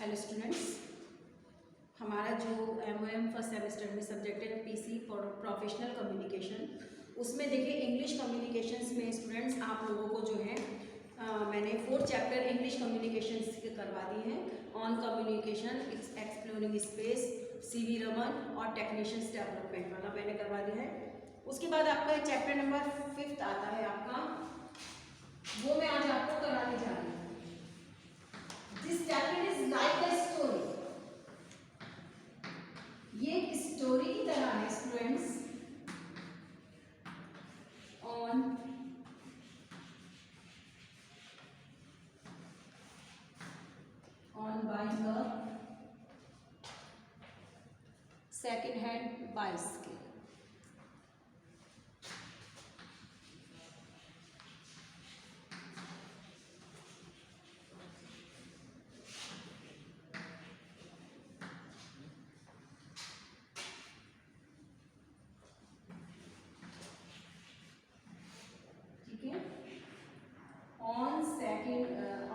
Hello students, हमारा जो MOM first semester में सब्जेक्ट है PC फॉर प्रोफेशनल कम्युनिकेशन, उसमें देखिए इंग्लिश कम्युनिकेशंस में स्टूडेंट्स आप लोगों को जो है मैंने 4 चैप्टर इंग्लिश कम्युनिकेशंस के करवा दिए हैं। On communication, exploring space, CV Raman और टेक्नीशियंस डेवलपमेंट वाला मैंने करवा दिया है। उसके बाद आपका चैप्टर नंबर 5 आता है आपका, वो मैं आज आपको कराने जा रही हूँ। This chapter is like a story. ये एक स्टोरी की तरह है students. on buying a second hand bicycle.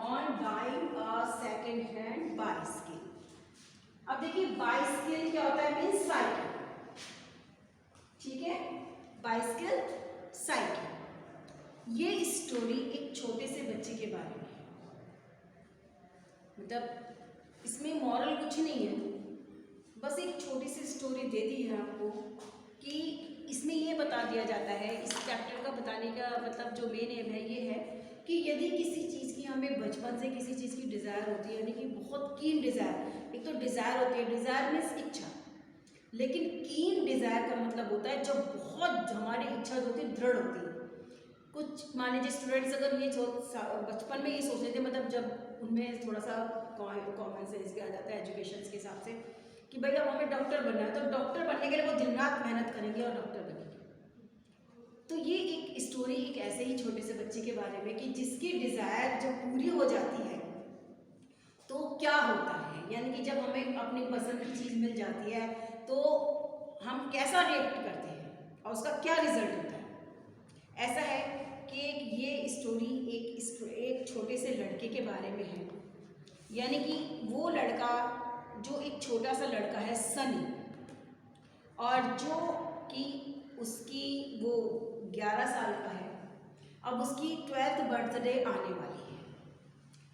on buying a second hand bicycle. अब देखिए बाइसिकल क्या होता है, मीन्स साइकिल। ठीक है, बाइसिकल साइकिल। ये स्टोरी एक छोटे से बच्चे के बारे में, मतलब इसमें मॉरल कुछ नहीं है, बस एक छोटी सी स्टोरी दे दी है आपको कि इसमें ये बता दिया जाता है। इस चैप्टर का बताने का मतलब जो मेन एम है ये है कि यदि किसी चीज़ की हमें बचपन से किसी चीज़ की डिज़ायर होती है, यानी कि बहुत कीन डिज़ायर, एक तो डिज़ायर होती है, डिज़ायर मीन्स इच्छा, लेकिन कीन डिज़ायर का मतलब होता है जब बहुत हमारी इच्छा जो होती है दृढ़ होती है। कुछ मान लीजिए स्टूडेंट्स अगर ये बचपन में ये सोचते थे, मतलब जब उनमें थोड़ा सा कॉमन सेंस भी आ जाता है एजुकेशन के हिसाब से कि भाई अब हमें डॉक्टर बनना है, तो डॉक्टर बनने के लिए वो दिन रात मेहनत करेंगे और डॉक्टर बनेंगे। तो ये एक स्टोरी एक ऐसे ही छोटे से बच्चे के बारे में कि जिसकी डिज़ायर जब पूरी हो जाती है तो क्या होता है, यानी कि जब हमें अपनी पसंद की चीज़ मिल जाती है तो हम कैसा रिएक्ट करते हैं और उसका क्या रिजल्ट होता है। ऐसा है कि ये स्टोरी एक छोटे से लड़के के बारे में है, यानी कि वो लड़का जो एक छोटा सा लड़का है सनी, और जो कि उसकी वो 11 साल का है, अब उसकी 12th बर्थडे आने वाली है,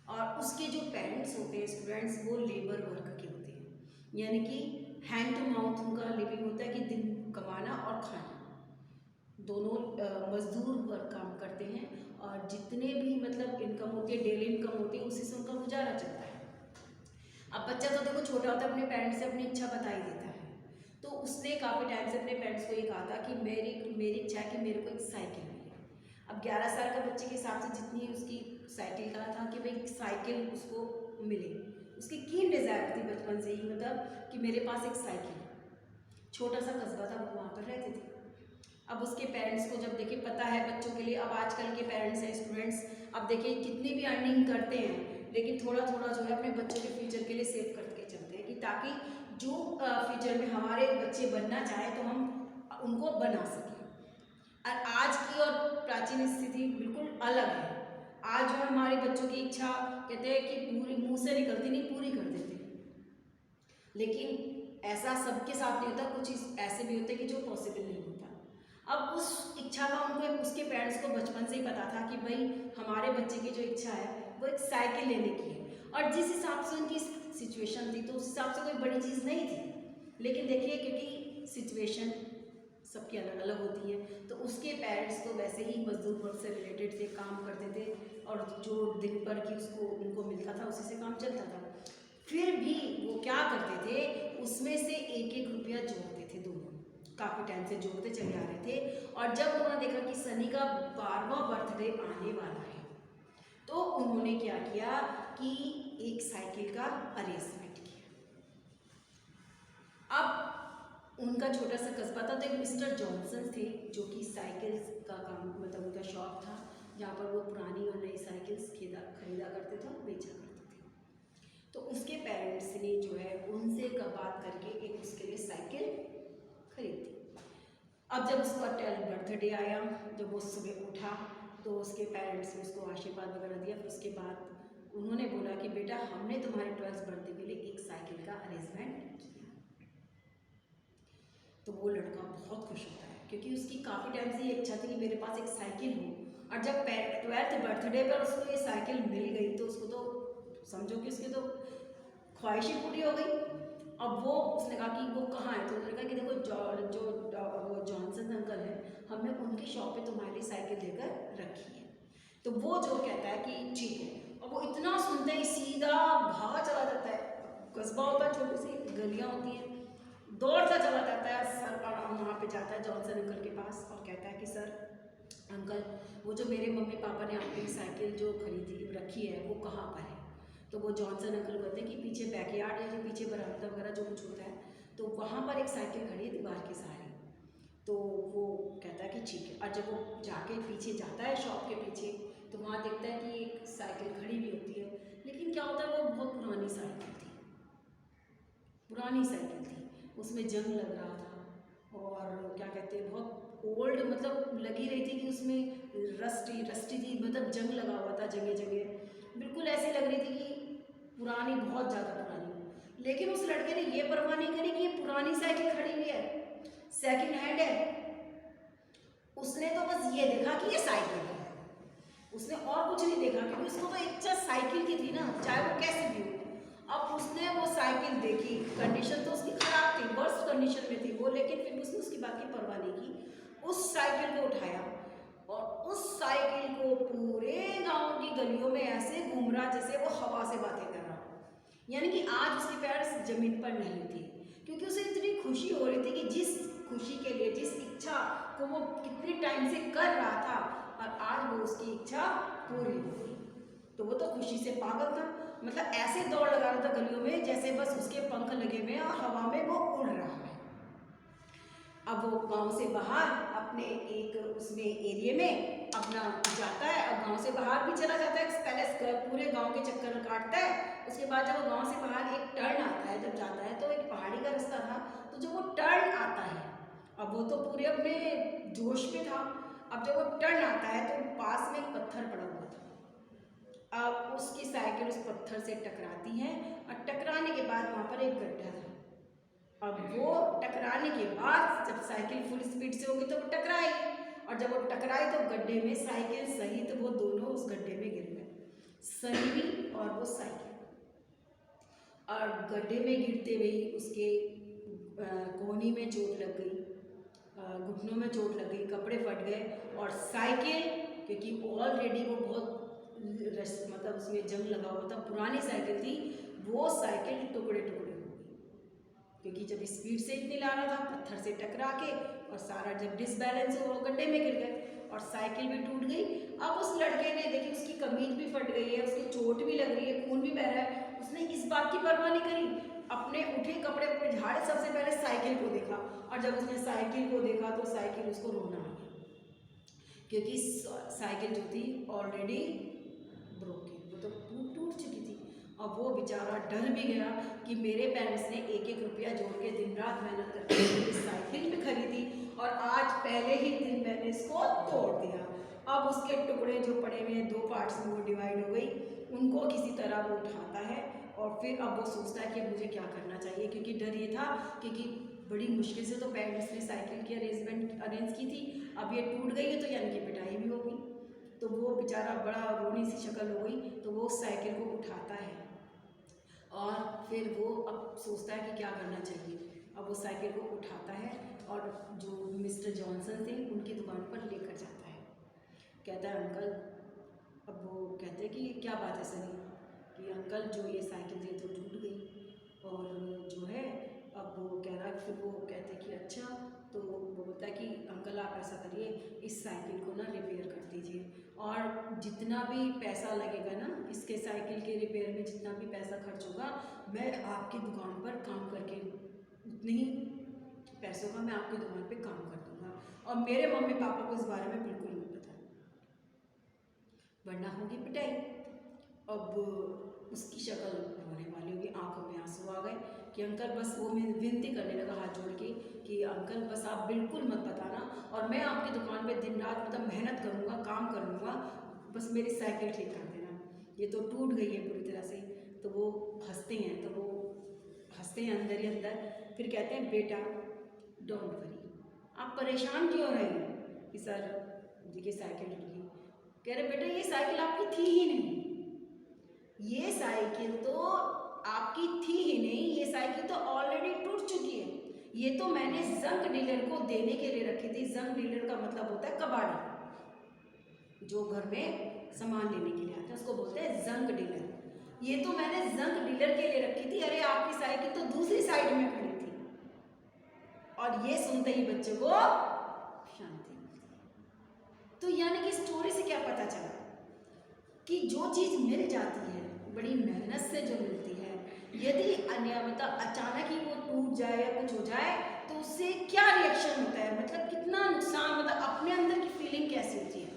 और उसके जो पेरेंट्स होते हैं स्टूडेंट्स वो लेबर वर्क के होते हैं, यानी कि हैंड टू माउथ उनका लिविंग होता है कि दिन कमाना और खाना, दोनों मजदूर वर्क काम करते हैं, और जितने भी मतलब इनकम होती है, डेली इनकम होती है, उसी से उनका गुजारा चलता है। अब बच्चा तो देखो छोटा होता है, अपने पेरेंट्स से अपनी इच्छा बता ही देता है, तो उसने काफ़ी टाइम से अपने पेरेंट्स को ये कहा था कि मेरी इच्छा है कि मेरे को एक साइकिल मिले। अब 11 साल का बच्चे के हिसाब से जितनी उसकी साइकिल का था कि भाई साइकिल उसको मिले, उसकी कीन डिज़ायर थी बचपन से ही, मतलब कि मेरे पास एक साइकिल। छोटा सा कस्बा था, वो वहाँ पर रहते थे। अब उसके पेरेंट्स को जब देखिए पता है बच्चों के लिए, अब आजकल के पेरेंट्स हैं स्टूडेंट्स, अब देखिए कितनी भी अर्निंग करते हैं लेकिन थोड़ा थोड़ा जो है अपने बच्चों के फ्यूचर के लिए सेव करके चलते हैं कि ताकि जो फ्यूचर में हमारे बच्चे बनना चाहे तो हम उनको बना सकें। और आज की और प्राचीन स्थिति बिल्कुल अलग है। आज जो हमारे बच्चों की इच्छा कहते हैं कि पूरी मुँह से निकलती नहीं, पूरी कर देते हैं, लेकिन ऐसा सबके साथ नहीं होता, कुछ ऐसे भी होते हैं कि जो पॉसिबल नहीं होता। अब उस इच्छा का उनको उसके पेरेंट्स को बचपन से ही पता था कि भाई हमारे बच्चे की जो इच्छा है वो एक साइकिल लेने की है, और जिस हिसाब से उनकी सिचुएशन थी तो उस हिसाब से कोई बड़ी चीज़ नहीं थी, लेकिन देखिए क्योंकि सिचुएशन सबकी अलग अलग होती है, तो उसके पेरेंट्स तो वैसे ही मजदूर वर्ग से रिलेटेड थे, काम करते थे, और जो दिन भर की उसको उनको मिलता था उसी से काम चलता था। फिर भी वो क्या करते थे, उसमें से एक एक रुपया जोड़ते थे, दोनों काफ़ी टाइम से जोड़ते चले आ रहे थे, और जब उन्होंने देखा कि सनी का 12वां बर्थडे आने वाला है तो उन्होंने क्या किया कि एक साइकिल का अरेंजमेंट किया। अब उनका छोटा सा कस्बा था, तो एक मिस्टर जॉनसन थे जो कि साइकिल का काम, मतलब उनका शॉप था जहाँ पर वो पुरानी और नई साइकिल्स खरीदा करते थे और बेचा करते थे। तो उसके पेरेंट्स ने जो है उनसे बात करके एक उसके लिए साइकिल खरीदी। अब जब उसका 12th बर्थडे आया, जब वो सुबह उठा तो उसके पेरेंट्स ने उसको आशीर्वाद वगैरह दिया, फिर उसके बाद उन्होंने बोला कि बेटा हमने तुम्हारे 12th बर्थडे के लिए एक साइकिल का अरेंजमेंट किया। तो वो लड़का बहुत खुश होता है क्योंकि उसकी काफ़ी टाइम से ये इच्छा थी कि मेरे पास एक साइकिल हो, और जब 12th बर्थडे पर उसको ये साइकिल मिल गई तो उसको तो समझो कि उसकी तो ख्वाहिश ही पूरी हो गई। अब वो उसने कहा कि वो कहाँ है, तो उन्होंने कहा कि देखो वो जॉनसन अंकल है, हमने उनकी शॉप पे तुम्हारे लिए साइकिल लेकर रखी है। तो वो जो कहता है कि ठीक है, और वो इतना सुनते ही सीधा भागा चला जाता है। कस्बा होता है, छोटी सी गलियाँ होती हैं, दौड़ता चला जाता है सर, और वहाँ पे जाता है जॉनसन अंकल के पास और कहता है कि सर अंकल, वो जो मेरे मम्मी पापा ने आपकी साइकिल जो खरीदी रखी है वो कहाँ पर है। तो वो जॉनसन अंकल कहते हैं कि पीछे बैकयार्ड है, जो पीछे बरामदा वगैरह जो कुछ होता है, तो वहाँ पर एक साइकिल खड़ी है दीवार के सहारे। तो वो कहता है कि ठीक है, और जब वो जाके पीछे जाता है शॉप के पीछे, तो वहाँ देखता है कि एक साइकिल खड़ी भी होती है, लेकिन क्या होता है वो बहुत पुरानी साइकिल थी, पुरानी साइकिल थी, उसमें जंग लग रहा था, और क्या कहते हैं बहुत ओल्ड, मतलब लगी रही थी कि उसमें रस्टी थी, मतलब जंग लगा हुआ था जगह जगह, बिल्कुल ऐसी लग रही थी कि पुरानी, बहुत ज़्यादा पुरानी। लेकिन उस लड़के ने ये परवाह नहीं करी कि ये पुरानी साइकिल खड़ी हुई है, सेकंड हैंड है। उसने तो बस ये देखा कि ये साइकिल है, उसने और कुछ नहीं देखा, क्योंकि उसको तो इच्छा साइकिल की थी ना, चाहे वो कैसे भी हो। अब उसने वो साइकिल देखी, कंडीशन तो उसकी खराब थी, वर्स्ट कंडीशन में थी वो, लेकिन फिर उसने उसकी बात की परवाह नहीं की, उस साइकिल को उठाया और उस साइकिल को पूरे गांव की गलियों में ऐसे घूम रहा जैसे वो हवा से बातें कर रहा। यानी कि आज उसके पैर जमीन पर नहीं थे, क्योंकि उसे इतनी खुशी हो रही थी कि जिस खुशी के लिए, जिस इच्छा को वो कितने टाइम से कर रहा था, और आज वो उसकी इच्छा पूरी हो गई। तो वो तो खुशी से पागल था, मतलब ऐसे दौड़ लगा रहा था गलियों में जैसे बस उसके पंख लगे हुए और हवा में वो उड़ रहा है। अब वो गांव से बाहर अपने एक उसमें एरिया में अपना जाता है, अब गांव से बाहर भी चला जाता है, पहले पूरे गांव के चक्कर काटता है, उसके बाद जब वो गांव से बाहर एक टर्न आता है, जब जाता है तो एक पहाड़ी का रास्ता था, तो जब वो टर्न आता है, अब वो तो पूरे अपने जोश में था, अब जब वो टर्न आता है तो पास में एक पत्थर पड़ा हुआ था, अब उसकी साइकिल उस पत्थर से टकराती है, और टकराने के बाद वहाँ पर एक गड्ढा था। अब वो टकराने के बाद जब साइकिल फुल स्पीड से होगी तो वो टकराई, और जब वो टकराई तो गड्ढे में साइकिल सहित वो दोनों उस गड्ढे में गिर गए, सनी भी और वो साइकिल। और गड्ढे में गिरते हुए उसके कोहनी में चोट लग गई, घुटनों में चोट लग गई, कपड़े फट गए, और साइकिल, क्योंकि ऑलरेडी वो बहुत मतलब उसमें जंग लगा हुआ था, पुरानी साइकिल थी, वो साइकिल टुकड़े टुकड़े हो गई, क्योंकि जब स्पीड से इतनी ला रहा था, पत्थर से टकरा के, और सारा जब डिसबैलेंस हुआ गड्ढे में गिर गए और साइकिल भी टूट गई। अब उस लड़के ने देखी उसकी कमीज भी फट गई है, उसकी चोट भी लग रही है, खून भी बह रहा है, उसने इस बात की परवाह नहीं करी, अपने उठे कपड़े पे झाड़े, सबसे पहले साइकिल को देखा, और जब उसने साइकिल को देखा तो साइकिल उसको रोना आ गया, क्योंकि साइकिल जो थी ऑलरेडी ब्रोकन, वो तो टूट चुकी थी। अब वो बेचारा डर भी गया कि मेरे पेरेंट्स ने एक एक रुपया जोड़ के दिन रात मेहनत करके इस साइकिल भी खरीदी, और आज पहले ही दिन मैंने इसको तोड़ दिया। अब उसके टुकड़े जो पड़े हुए हैं, 2 पार्ट्स में वो डिवाइड हो गई, उनको किसी तरह वो उठाता है, और फिर अब वो सोचता है कि अब मुझे क्या करना चाहिए, क्योंकि डर ये था क्योंकि बड़ी मुश्किल से तो पेरेंट्स ने साइकिल की अरेंज की थी, अब ये टूट गई है तो यानी कि पिटाई भी होगी। तो वो बेचारा बड़ा रोनी सी शक्ल हो गई, तो वो साइकिल को उठाता है, और फिर वो अब सोचता है कि क्या करना चाहिए। अब वो साइकिल को उठाता है और जो मिस्टर जॉनसन थे उनकी दुकान पर लेकर जाता है, कहता है अंकल, अब वो कहते हैं कि क्या बात है सनी, कि अंकल जो ये साइकिल थी तो टूट गई, और जो है अब वो कह रहा है, फिर वो कहते हैं कि अच्छा, तो वो बोलता है कि अंकल आप ऐसा करिए, इस साइकिल को ना रिपेयर कर दीजिए, और जितना भी पैसा लगेगा ना इसके साइकिल के रिपेयर में, जितना भी पैसा खर्च होगा, मैं आपकी दुकान पर काम करके उतने ही पैसों का मैं आपकी दुकान पे काम कर दूँगा, और मेरे मम्मी पापा को इस बारे में बिल्कुल नहीं पता, वरना होगी पिटाई। अब उसकी शक्ल रोने वाली होगी, आंखों में आंसू आ गए कि अंकल बस, वो मैं विनती करने लगा हाथ जोड़ के कि अंकल बस आप बिल्कुल मत बताना, और मैं आपकी दुकान पे दिन रात मतलब मेहनत करूँगा, काम करूँगा, बस मेरी साइकिल ठीक कर देना। ये तो टूट गई है पूरी तरह से। तो वो हंसते हैं, तो वो हंसते हैं अंदर ही अंदर। फिर कहते हैं बेटा डोंट वरी, आप परेशान क्यों रहे हैं कि सर देखिए साइकिल टूट गई। कह रहे बेटा ये साइकिल आपकी थी ही नहीं, ये साइकिल तो आपकी थी ही नहीं, ये साइकिल तो ऑलरेडी टूट चुकी है। ये तो मैंने जंक डीलर को देने के लिए रखी थी। जंक डीलर का मतलब होता है कबाड़ी, जो घर में सामान लेने के लिए आते हैं उसको बोलते हैं जंक डीलर। ये तो मैंने जंक डीलर के लिए रखी थी, अरे आपकी साइकिल तो दूसरी साइड में खड़ी थी। और ये सुनते ही बच्चे को शांति मिलती है। तो यानी कि स्टोरी से क्या पता चला कि जो चीज़ मिल जाती है बड़ी मेहनत से जो मिलती है, यदि अनियमितता अचानक ही वो टूट जाए या कुछ हो जाए तो उससे क्या रिएक्शन होता है, मतलब कितना नुकसान, मतलब अपने अंदर की फीलिंग कैसी होती है।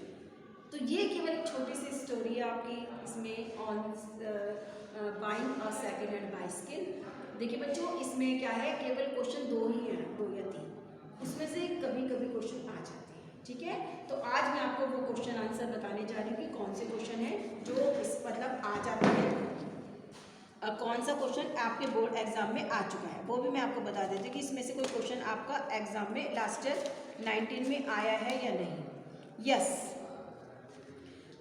तो ये केवल एक छोटी सी स्टोरी है आपकी इसमें on buying a second hand bicycle. देखिए बच्चों इसमें क्या है, केवल क्वेश्चन 2 ही हैं, 2 या 3, उसमें से कभी कभी क्वेश्चन आ जाते हैं। ठीक है, तो आज मैं आपको वो क्वेश्चन आंसर बताने जा रही हूँ कि कौन से क्वेश्चन है जो इस मतलब आ जाते हैं, कौन सा क्वेश्चन आपके बोर्ड एग्जाम में आ चुका है वो भी मैं आपको बता देती हूँ कि इसमें से कोई क्वेश्चन आपका एग्जाम में लास्ट ईयर 19 में आया है या नहीं। यस,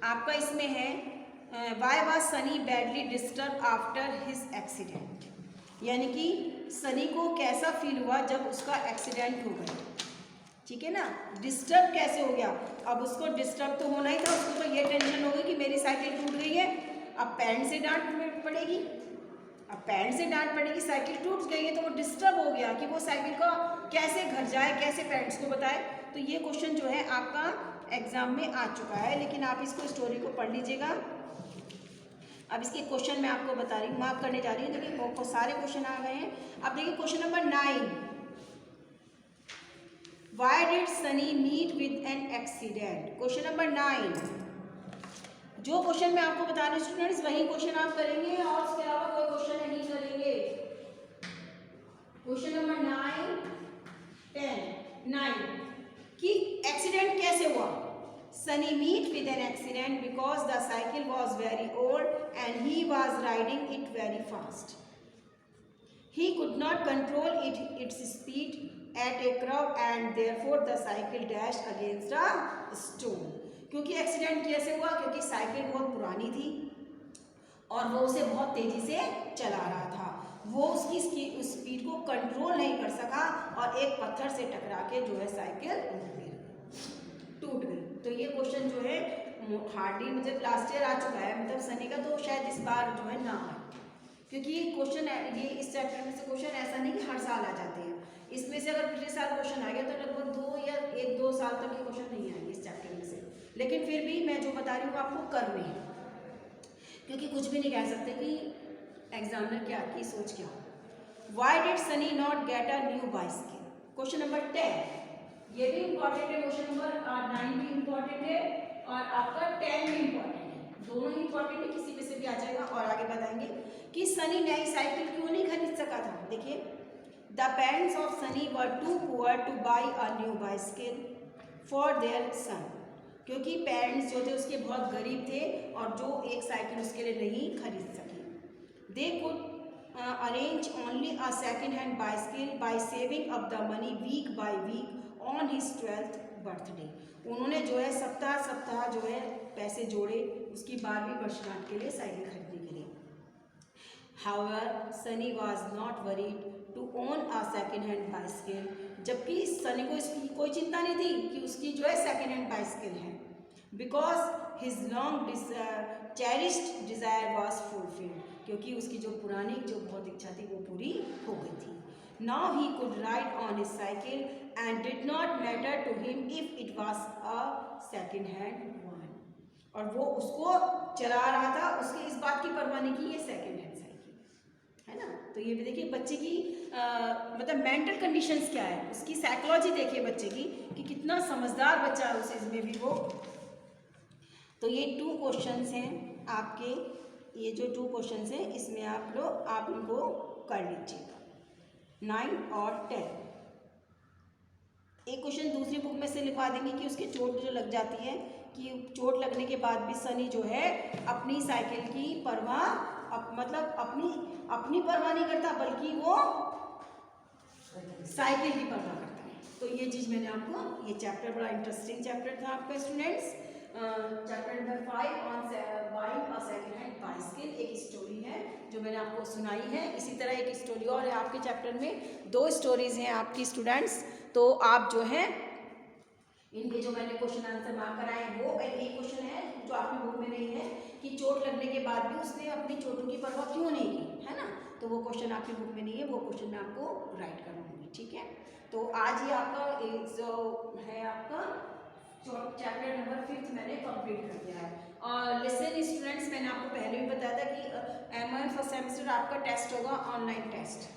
आपका इसमें है why was Sunny badly disturb after his accident, यानी कि सनी को कैसा फील हुआ जब उसका एक्सीडेंट हो गया। ठीक है ना, डिस्टर्ब कैसे हो गया, अब उसको डिस्टर्ब तो होना ही था, उसको तो ये टेंशन हो गई कि मेरी साइकिल टूट गई है, अब पेरेंट्स से डांट पड़ेगी, अब पेरेंट्स से डांट पड़ेगी, साइकिल टूट गई है, तो वो डिस्टर्ब हो गया कि वो साइकिल का कैसे घर जाए, कैसे पेरेंट्स को बताए। तो ये क्वेश्चन जो है आपका एग्जाम में आ चुका है, लेकिन आप इसको स्टोरी को पढ़ लीजिएगा। अब इसके क्वेश्चन मैं आपको बता रही हूँ, मार्क करने जा रही हूँ। देखिए वो सारे क्वेश्चन आ गए हैं। अब देखिए question number 9, why did Sunny meet with an accident. Question number 9, जो क्वेश्चन मैं आपको बता रही हूँ स्टूडेंट्स वही क्वेश्चन आप करेंगे और उसके अलावा कोई क्वेश्चन नहीं करेंगे। क्वेश्चन नंबर 9, 10, 9 कि एक्सीडेंट कैसे हुआ। Sunny meet with an accident because the cycle was very old and he was riding it very fast. He could not control its speed at a curve and therefore the cycle dashed against a stone। क्योंकि accident कैसे हुआ, क्योंकि cycle बहुत पुरानी थी और वो उसे बहुत तेजी से चला रहा था, वो उसकी स्पीड को कंट्रोल नहीं कर सका और एक पत्थर से टकरा के जो है साइकिल टूट गई। तो ये क्वेश्चन जो है हार्डली मतलब लास्ट ईयर आ चुका है, मतलब सनी का तो शायद इस बार जो है ना आए, क्योंकि ये क्वेश्चन ये इस चैप्टर में से क्वेश्चन ऐसा नहीं कि हर साल आ जाते हैं। इसमें से अगर पिछले साल क्वेश्चन आ गया तो लगभग 2 या 1-2 साल तक के क्वेश्चन नहीं आएंगे इस चैप्टर में से, लेकिन फिर भी मैं जो बता रही हूँ आपको करने हैं, क्योंकि कुछ भी नहीं कह सकते कि एग्जामिनर क्या की सोच क्या हो। Y did Sunny not get a new bicycle. Question number 10, ये भी इंपॉर्टेंट है, क्वेश्चन नंबर 9 भी इंपॉर्टेंट है और आपका 10 भी इंपॉर्टेंट है, दोनों ही इंपॉर्टेंट है, किसी में से भी आ जाएगा। और आगे बताएंगे कि सनी नई साइकिल क्यों नहीं खरीद सका था। देखिए the parents of Sunny were too poor to buy a new bicycle for their son, क्योंकि पेरेंट्स जो थे उसके बहुत गरीब थे और जो एक साइकिल उसके लिए नहीं खरीद सके। They could arrange only a second hand bicycle by saving up the money week by week on his 12th birthday. उन्होंने जो है सप्ताह सप्ताह जो है पैसे जोड़े उसकी 12वीं वर्षगांठ के लिए साइकिल खरीदने के लिए। However, Sunny was not worried to own a second hand bicycle, जबकि सनी को इसकी कोई चिंता नहीं थी कि उसकी जो है सेकेंड हैंड बाइसिकल है, because his long cherished desire was fulfilled, क्योंकि उसकी जो पुरानी जो बहुत इच्छा थी वो पूरी हो गई थी। Now he could ride on his cycle and did not matter to him if it was a second hand one, और वो उसको चला रहा था, उसकी इस बात की परवाह नहीं की ये सेकेंड हैंड साइकिल है ना। तो ये भी देखिए बच्चे की मतलब मेंटल कंडीशंस क्या है, उसकी साइकोलॉजी देखिए बच्चे की कि कितना समझदार बच्चा है उस इसमें भी वो। तो ये 2 क्वेश्चंस हैं आपके, ये जो 2 क्वेश्चंस हैं इसमें आप इनको कर लीजिएगा 9 और 10। एक क्वेश्चन दूसरी बुक में से लिखवा देंगे कि उसकी चोट जो लग जाती है कि चोट लगने के बाद भी सनी जो है अपनी साइकिल की परवाह मतलब अपनी परवाह नहीं करता, बल्कि वो साइकिल की परवाह करता है। तो ये चीज़ मैंने आपको, ये चैप्टर बड़ा इंटरेस्टिंग चैप्टर था आपका students. Chapter number 5 on buying a second hand bicycle, एक स्टोरी है जो मैंने आपको सुनाई है। इसी तरह एक स्टोरी और है आपके चैप्टर में, 2 स्टोरीज हैं आपकी स्टूडेंट्स। तो आप जो है इनके जो मैंने क्वेश्चन आंसर मार्क कराए हैं वो, एक क्वेश्चन है जो आपकी बुक में नहीं है कि चोट लगने के बाद भी उसने अपनी चोटों की परवाह क्यों नहीं की, है ना। तो वो क्वेश्चन आपकी बुक में नहीं है, वो क्वेश्चन मैं आपको राइट करवाऊंगी, ठीक है। तो आज ही आपका जो है आपका चैप्टर नंबर 5 मैंने कंप्लीट कर दिया है। और लिसन स्टूडेंट्स, मैंने आपको पहले भी बताया था कि M1 फर्स्ट सेमेस्टर आपका टेस्ट होगा ऑनलाइन टेस्ट,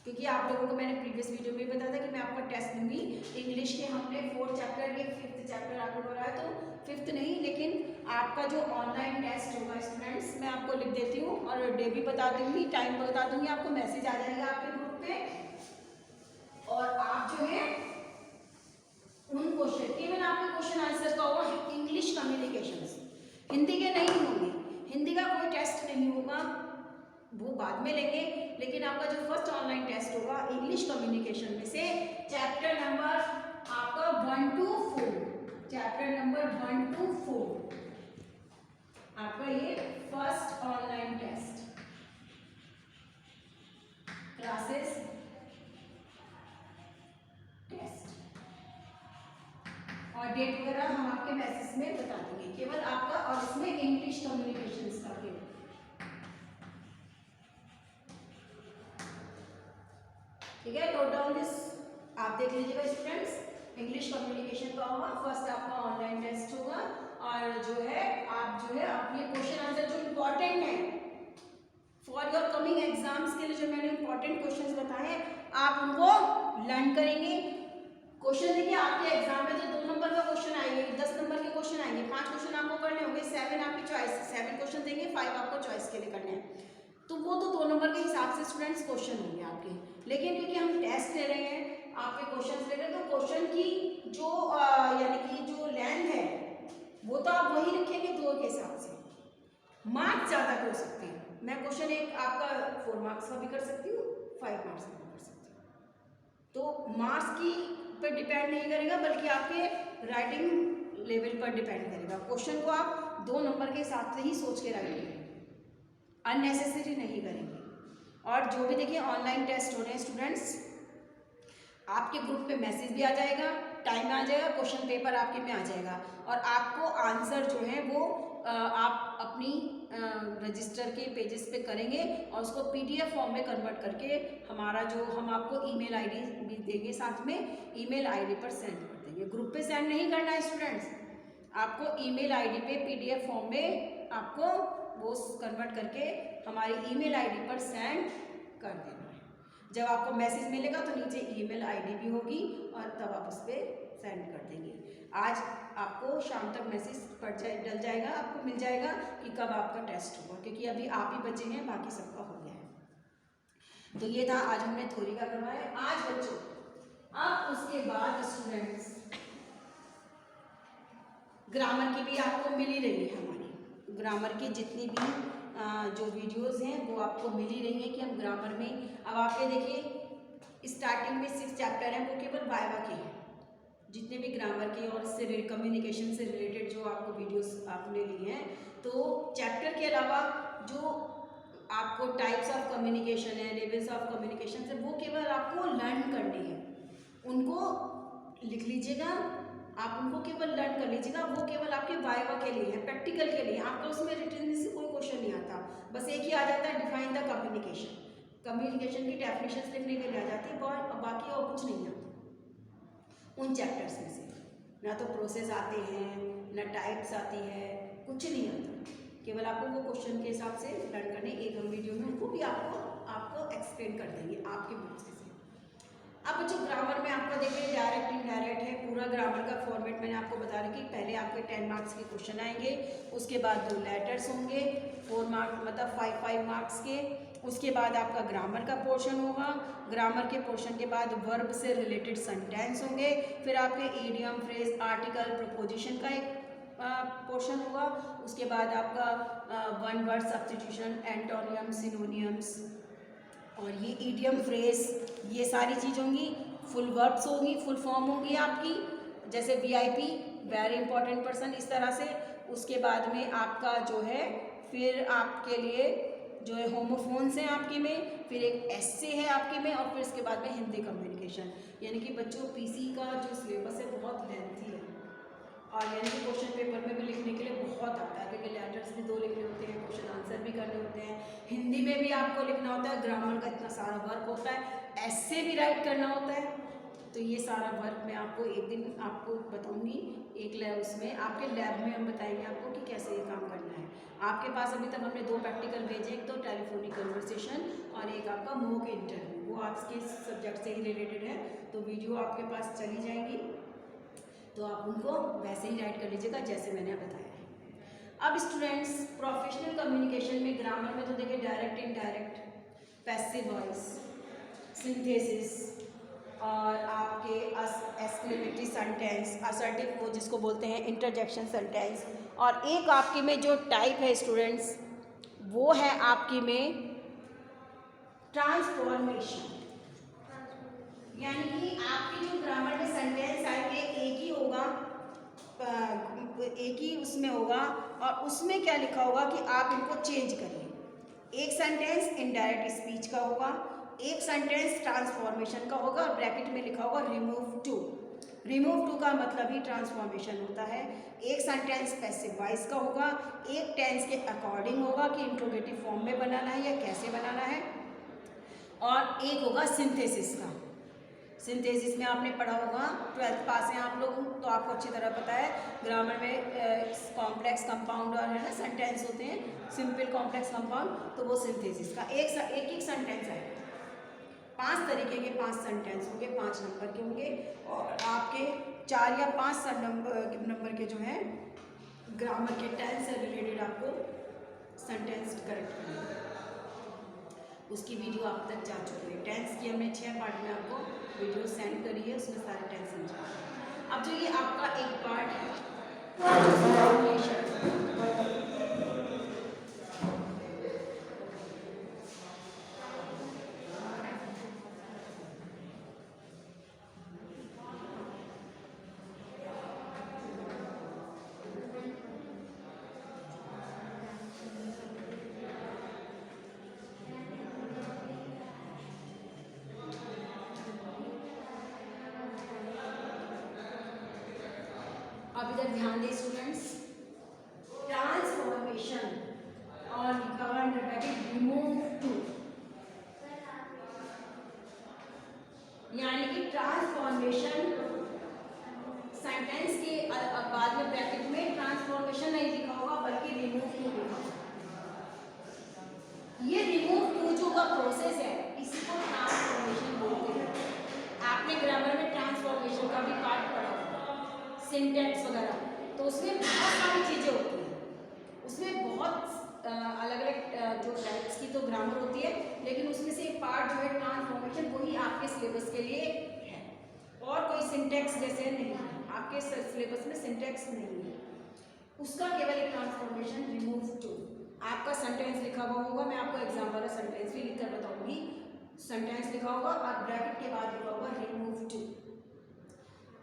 क्योंकि आप लोगों को मैंने प्रीवियस वीडियो में बताया था कि मैं आपका टेस्ट दूंगी इंग्लिश के। हमने 4th चैप्टर के 5th चैप्टर आपको कराया, तो 5th नहीं लेकिन आपका जो ऑनलाइन टेस्ट होगा स्टूडेंट्स, मैं आपको लिख देती हूँ और डे भी बता दूंगी, टाइम बता दूंगी, आपको मैसेज आ जाएगा आपके ग्रुप पे। और आप जो है उन क्वेश्चन, केवल आपके क्वेश्चन आंसर का होगा इंग्लिश कम्युनिकेशंस, हिंदी के नहीं होंगे, हिंदी का कोई टेस्ट नहीं होगा, वो बाद में लेंगे। लेकिन आपका जो फर्स्ट ऑनलाइन टेस्ट होगा इंग्लिश कम्युनिकेशन में से चैप्टर नंबर आपका 1 to 4, चैप्टर नंबर 1 to 4 आपका ये first online test classes test, और डेट वगैरह हम आपके मैसेज में बता देंगे केवल आपका, और इसमें इंग्लिश कम्युनिकेशंस का केवल, ठीक है। नोट डाउन दिस, आप देख लीजिएगा स्टूडेंट्स। इंग्लिश कम्युनिकेशन का होगा फर्स्ट, आपका ऑनलाइन टेस्ट होगा। और जो है आप जो है अपने क्वेश्चन आंसर जो इम्पोर्टेंट है फॉर योर कमिंग एग्जाम्स के लिए, जो मैंने इंपॉर्टेंट क्वेश्चंस बताए हैं आप उनको लर्न करेंगे। क्वेश्चन देखिए आपके एग्जाम में तो 2 नंबर का क्वेश्चन आएंगे, 10 नंबर के क्वेश्चन आएंगे, 5 क्वेश्चन आपको करने होंगे, 7 आपकी चॉइस, 7 क्वेश्चन देंगे, 5 आपको चॉइस के लिए करने हैं। तो वो तो 2 नंबर के हिसाब से स्टूडेंट्स क्वेश्चन होंगे आपके। लेकिन क्योंकि हम टेस्ट ले रहे हैं, आपके क्वेश्चन ले रहे हैं, तो क्वेश्चन की जो यानी कि जो लेंथ है वो तो आप वही रखेंगे 2 के हिसाब से, मार्क्स ज़्यादा हो सकते हैं। मैं क्वेश्चन एक आपका 4 मार्क्स का भी कर सकती हूँ, 5 मार्क्स का भी कर सकती हूँ। तो मार्क्स की पर डिपेंड नहीं करेगा, बल्कि आपके राइटिंग लेवल पर डिपेंड करेगा। क्वेश्चन को आप 2 नंबर के हिसाब से ही सोच के राइट करेंगे, अननेसेसरी नहीं करेंगे। और जो भी देखिए ऑनलाइन टेस्ट हो रहे हैं स्टूडेंट्स, आपके ग्रुप पे मैसेज भी आ जाएगा, टाइम में आ जाएगा, क्वेश्चन पेपर आपके में आ जाएगा, और आपको आंसर जो है वो आप अपनी रजिस्टर के पेजेस पे करेंगे और उसको PDF फॉर्म में कन्वर्ट करके हमारा जो हम आपको ईमेल आईडी भी देंगे, साथ में ईमेल आईडी पर सेंड कर देंगे। ग्रुप पे सेंड नहीं करना है स्टूडेंट्स, आपको ईमेल आईडी पे PDF फॉर्म में आपको वो कन्वर्ट करके हमारी ईमेल आईडी पर सेंड कर देना है। जब आपको मैसेज मिलेगा तो नीचे ईमेल आईडी भी होगी और तब आप उस पर सेंड कर देंगे। आज आपको शाम तक मैसेज डल जाएगा, आपको मिल जाएगा कि कब आपका टेस्ट होगा, क्योंकि अभी आप ही बचे हैं, बाकी सबका हो गया है। तो ये था आज हमने थ्योरी का करवाया आज बच्चों। अब उसके बाद स्टूडेंट्स ग्रामर की भी आपको मिल ही रही है, हमारी ग्रामर की जितनी भी जो वीडियोस हैं वो आपको मिल ही रही है कि हम ग्रामर में, अब आपके देखिए स्टार्टिंग में 6 चैप्टर हैं वो केवल वाइवा के हैं, जितने भी ग्रामर के और इससे कम्युनिकेशन से रिलेटेड जो आपको वीडियोस आपने ली हैं। तो चैप्टर के अलावा जो आपको टाइप्स ऑफ कम्युनिकेशन है, लेवल्स ऑफ कम्युनिकेशन है, वो केवल आपको लर्न करने हैं, उनको लिख लीजिएगा, आप उनको केवल लर्न कर लीजिएगा, वो केवल आपके वाइवा के लिए है, प्रैक्टिकल के लिए। आपका उसमें रिटन से कोई क्वेश्चन नहीं आता, बस एक ही आ जाता है डिफाइन द कम्युनिकेशन, कम्युनिकेशन की डेफिनेशन लिखने के लिए आ जाती है, बाकी और कुछ नहीं आता उन चैप्टर्स में से। ना तो प्रोसेस आते हैं, ना टाइप्स आती है, कुछ नहीं आता, केवल आपको वो क्वेश्चन के हिसाब से लर्न करने। एक हम वीडियो में उनको भी आपको एक्सप्लेन कर देंगे आपके बुक्स से। अब बच्चों ग्रामर में आपका देखिए डायरेक्ट इनडायरेक्ट है, पूरा ग्रामर का फॉर्मेट मैंने आपको बता रखी। पहले आपके 10 मार्क्स के क्वेश्चन आएंगे, उसके बाद 2 लेटर्स होंगे 4 मार्क्स मतलब 5 मार्क्स के। उसके बाद आपका ग्रामर का पोर्शन होगा, ग्रामर के पोर्शन के बाद वर्ब से रिलेटेड सेंटेंस होंगे, फिर आपके इडियम, फ्रेज, आर्टिकल, प्रपोजिशन का एक पोर्शन होगा। उसके बाद आपका one word substitution, antonym, synonyms, और ये इडियम फ्रेज, ये सारी चीज़ होंगी। फुल वर्ब्स होंगी, फुल फॉर्म होंगी आपकी, जैसे वीआईपी, वेरी इंपॉर्टेंट पर्सन, इस तरह से। उसके बाद में आपका जो है फिर आपके लिए जो है होमोफोन्स हैं आपके में, फिर एक एस्से है आपके में, और फिर इसके बाद में हिंदी कम्युनिकेशन। यानी कि बच्चों पीसी का जो सिलेबस है बहुत लेंथी है, और यानी कि क्वेश्चन पेपर में भी लिखने के लिए बहुत आता है, क्योंकि लेटर्स भी 2 लिखने होते हैं, क्वेश्चन आंसर भी करने होते हैं, हिंदी में भी आपको लिखना होता है, ग्रामर का इतना सारा वर्क होता है, एस्से भी राइट करना होता है। तो ये सारा वर्क मैं आपको एक दिन आपको बताऊंगी, एक लैब उसमें आपके लैब में हम बताएंगे आपको कि कैसे ये काम करना है। आपके पास अभी तक हमने 2 प्रैक्टिकल भेजे, एक तो टेलीफोनिक कन्वर्सेशन और एक आपका मॉक इंटरव्यू, वो आपके सब्जेक्ट से ही रिलेटेड है, तो वीडियो आपके पास चली जाएंगी, तो आप उनको वैसे ही राइट कर लीजिएगा जैसे मैंने बताया है। अब स्टूडेंट्स, प्रोफेशनल कम्युनिकेशन में ग्रामर में तो देखिए direct, indirect, passive voice, synthesis, और आपके एक्सक्लेमेटरी सेंटेंस, असर्टिव वो जिसको बोलते हैं इंटरजेक्शन सेंटेंस, और एक आपके में जो टाइप है स्टूडेंट्स वो है आपकी में ट्रांसफॉर्मेशन। यानी कि आपके जो ग्रामर में सेंटेंस आएंगे एक ही होगा, एक ही उसमें होगा, और उसमें क्या लिखा होगा कि आप इनको चेंज करिए। एक सेंटेंस इनडायरेक्ट स्पीच का होगा, एक सेंटेंस ट्रांसफॉर्मेशन का होगा, और ब्रैकेट में लिखा होगा रिमूव टू। रिमूव टू का मतलब ही ट्रांसफॉर्मेशन होता है। एक सेंटेंस पैसिव वॉइस का होगा, एक टेंस के अकॉर्डिंग होगा कि इंट्रोगेटिव फॉर्म में बनाना है या कैसे बनाना है, और एक होगा सिंथेसिस का। सिंथेसिस में आपने पढ़ा होगा, 12th पास हैं आप लोग तो आपको अच्छी तरह पता है, ग्रामर में कॉम्प्लेक्स कंपाउंड और है ना सेंटेंस होते हैं, सिंपल कॉम्प्लेक्स कंपाउंड, तो वो सिंथेसिस का एक सेंटेंस है। 5 तरीके के 5 सेंटेंस होंगे, 5 नंबर के होंगे, और आपके 4 या 5 नंबर के जो है ग्रामर के टेंस से रिलेटेड आपको सेंटेंस करेक्ट करना है। उसकी वीडियो आप तक जा चुकी है, टेंस की हमने 6 पार्ट में आपको वीडियो सेंड करी है, उसमें सारे टेंस समझा। अब जो ये आपका एक पार्ट है अब इधर ध्यान दें स्टूडेंट्स, ट्रांसफॉर्मेशन और लिखा हुआ अंडर ब्रैकेट रिमूव टू, यानी कि ट्रांसफॉर्मेशन सेंटेंस के बाद में ब्रैकेट में ट्रांसफॉर्मेशन नहीं लिखा होगा बल्कि रिमूव टू लिखा होगा। ये रिमूव टू जो का प्रोसेस है इसको ट्रांसफॉर्मेशन बोलते हैं। आपने ग्रामर में ट्रांसफॉर्मेशन का भी पार्ट पढ़ा होगा, सिंटेक्स वगैरह, तो उसमें बहुत सारी चीज़ें होती हैं, उसमें बहुत अलग अलग जो टाइप्स की तो ग्रामर होती है, लेकिन उसमें से एक पार्ट जो है ट्रांसफॉर्मेशन, वही आपके सिलेबस के लिए है, और कोई सिंटेक्स जैसे नहीं है आपके सिलेबस में, सिंटेक्स नहीं है उसका, केवल एक ट्रांसफॉर्मेशन रिमूव टू। आपका सेंटेंस लिखा हुआ होगा, मैं आपको एग्जाम वाला सेंटेंस भी लिखकर बताऊंगी, सेंटेंस लिखा होगा और ब्रैकेट के बाद लिखा होगा रिमूव टू।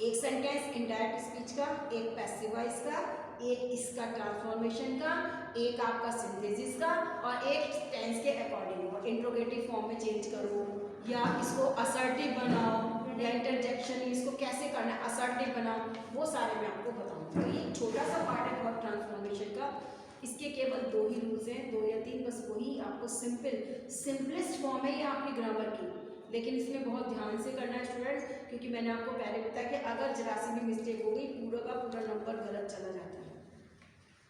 एक सेंटेंस इनडायरेक्ट स्पीच का, एक पैसिव वॉइस का, एक इसका ट्रांसफॉर्मेशन का, एक आपका सिंथेसिस का, और एक टेंस के अकॉर्डिंग हो, इंट्रोगेटिव फॉर्म में चेंज करो या इसको असर्टिव बनाओ या इंटरजेक्शन, इसको कैसे करना है असर्टिव बनाओ, वो सारे मैं आपको बताऊंगी। तो ये छोटा सा पार्ट है बहुत ट्रांसफॉर्मेशन का, इसके केवल 2 ही रूल्स हैं, 2 या 3, बस वही आपको सिंपलेस्ट फॉर्म है ये आपकी ग्रामर की, लेकिन इसमें बहुत ध्यान से करना है स्टूडेंट्स, क्योंकि मैंने आपको पहले बताया कि अगर जरा सी भी मिस्टेक हो गई पूरा का पूरा नंबर गलत चला जाता है।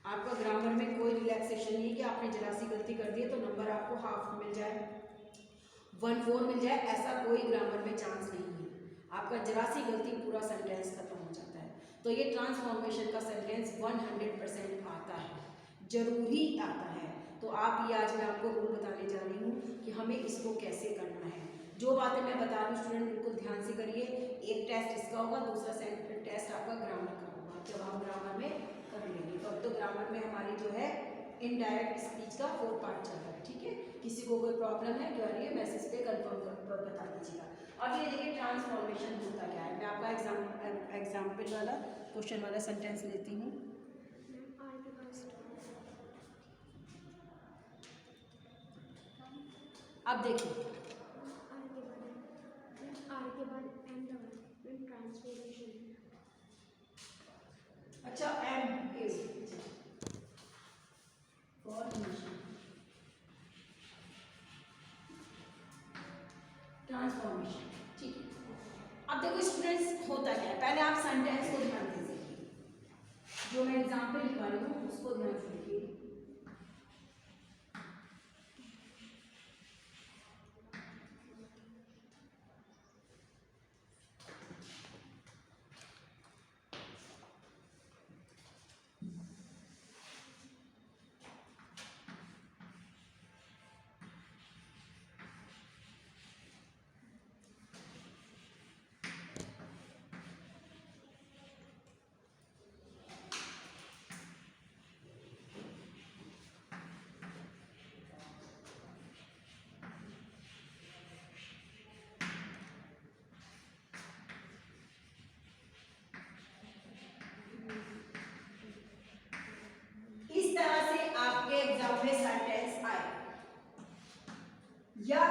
आपका ग्रामर में कोई रिलैक्सेशन नहीं है कि आपने जरा सी गलती कर दी है तो नंबर आपको हाफ मिल जाए, 1/4 मिल जाए, ऐसा कोई ग्रामर में चांस नहीं है। आपका जरा सी गलती पूरा सेंटेंस खत्म हो जाता है। तो ये ट्रांसफॉर्मेशन का सेंटेंस 100% आता है, जरूरी आता है। तो आप ये आज मैं आपको रूल बताने जा रही हूँ कि हमें इसको कैसे करना है। जो बातें मैं बता रही हूँ स्टूडेंट बिल्कुल ध्यान से करिए। एक टेस्ट इसका होगा, दूसरा टेस्ट आपका ग्रामर का होगा, जब हम ग्रामर में कर लेंगे। तो अब तो ग्रामर में हमारी जो है इनडायरेक्ट स्पीच का 4 पार्ट चल रहा है, ठीक है। किसी को कोई प्रॉब्लम है क्या है मैसेज पे कंफर्म बता दीजिएगा। अब ये देखिए ट्रांसफॉर्मेशन होता क्या है। मैं आपका एग्जाम्पल वाला क्वेश्चन वाला सेंटेंस लेती हूँ। अब देखिए अच्छा एम इज ट्रांसफॉर्मेशन, ठीक है। अब देखो स्टूडेंट्स होता क्या है, पहले आप सेंटेंस को ध्यान से देखिए, जो मैं एग्जाम्पल लिखवा रही हूँ उसको ध्यान से देखिए। इस तरह से आपके एग्जाम में सेंटेंस आए, या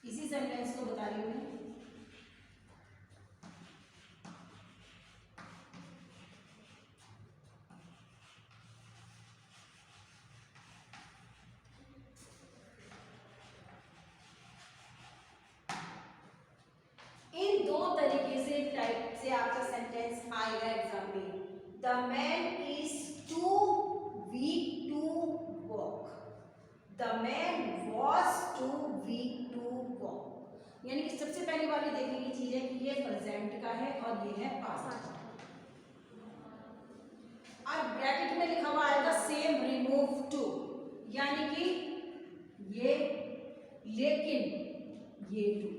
इसी सेंटेंस को बता रही हूँ। इन दो तरीके से टाइप से आपका सेंटेंस आएगा एग्जाम में। The man is too weak to walk, the man was too weak to walk. यानी कि सबसे पहली वाली देखने की चीज है कि ये प्रेजेंट का है और ये है पास्ट। अब ब्रैकेट में लिखा हुआ आएगा सेम रिमूव टू, यानी कि ये लेकिन ये टू।